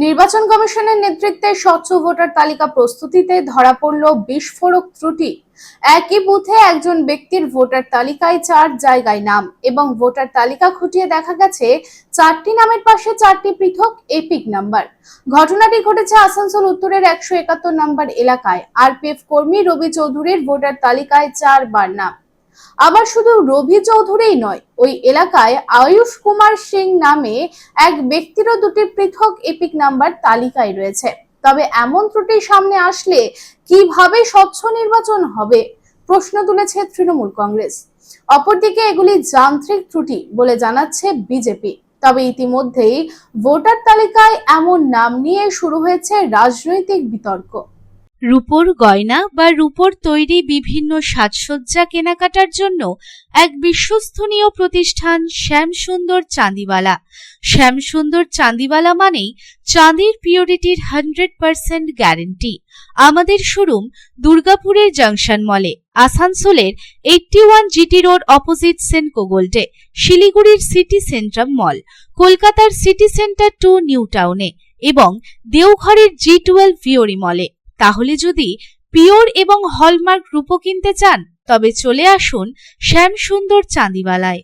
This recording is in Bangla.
নির্বাচন কমিশনের নেতৃত্বে স্বচ্ছ ভোটার তালিকা প্রস্তুতিতে ধরা পড়ল বিস্ফোরক ত্রুটি। একই বুথে একজন ব্যক্তির ভোটার তালিকায় 4 জায়গায় নাম এবং ভোটার তালিকা খুঁটিয়ে দেখা গেছে 4টি নামের পাশে 4টি পৃথক এপিক নাম্বার। ঘটনাটি ঘটেছে আসানসোল উত্তরের 171 নম্বর এলাকায়। আরপিএফ কর্মী রবি চৌধুরীর ভোটার তালিকায় 4 বার নাম। আবার শুধু রবি চৌধুরীই নয়, ওই এলাকায় আয়ুষ কুমার সিং নামে এক ব্যক্তিরও 2টি পৃথক এপিক নাম্বার তালিকায় রয়েছে। তবে এমন ত্রুটি সামনে আসলে কিভাবে স্বচ্ছ নির্বাচন হবে, প্রশ্ন তুলেছে তৃণমূল কংগ্রেস। অপরদিকে এগুলি যান্ত্রিক ত্রুটি বলে জানাচ্ছে বিজেপি। তবে ইতিমধ্যেই ভোটার তালিকায় এমন নাম নিয়ে শুরু হয়েছে রাজনৈতিক বিতর্ক। রূপোর গয়না বা রূপোর তৈরি বিভিন্ন সাজসজ্জা কেনাকাটার জন্য এক বিশ্বস্তনীয় প্রতিষ্ঠান শ্যামসুন্দর চাঁদিওয়ালা। শ্যামসুন্দর চাঁদিওয়ালা মানেই চাঁদির পিওরিটির 100% গ্যারেন্টি। আমাদের শোরুম দুর্গাপুরের জংশন মলে, আসানসোলের 81 জিটি রোড অপোজিট সেনকো গোল্ডে, শিলিগুড়ির সিটি সেন্ট্রাম মল, কলকাতার সিটি সেন্টার 2 নিউ টাউনে এবং দেওঘরের G12 ভিওরি মলে। তাহলে যদি পিওর এবং হলমার্ক রূপো কিনতে চান তবে চলে আসুন শ্যামসুন্দর চাঁদিওয়ালায়।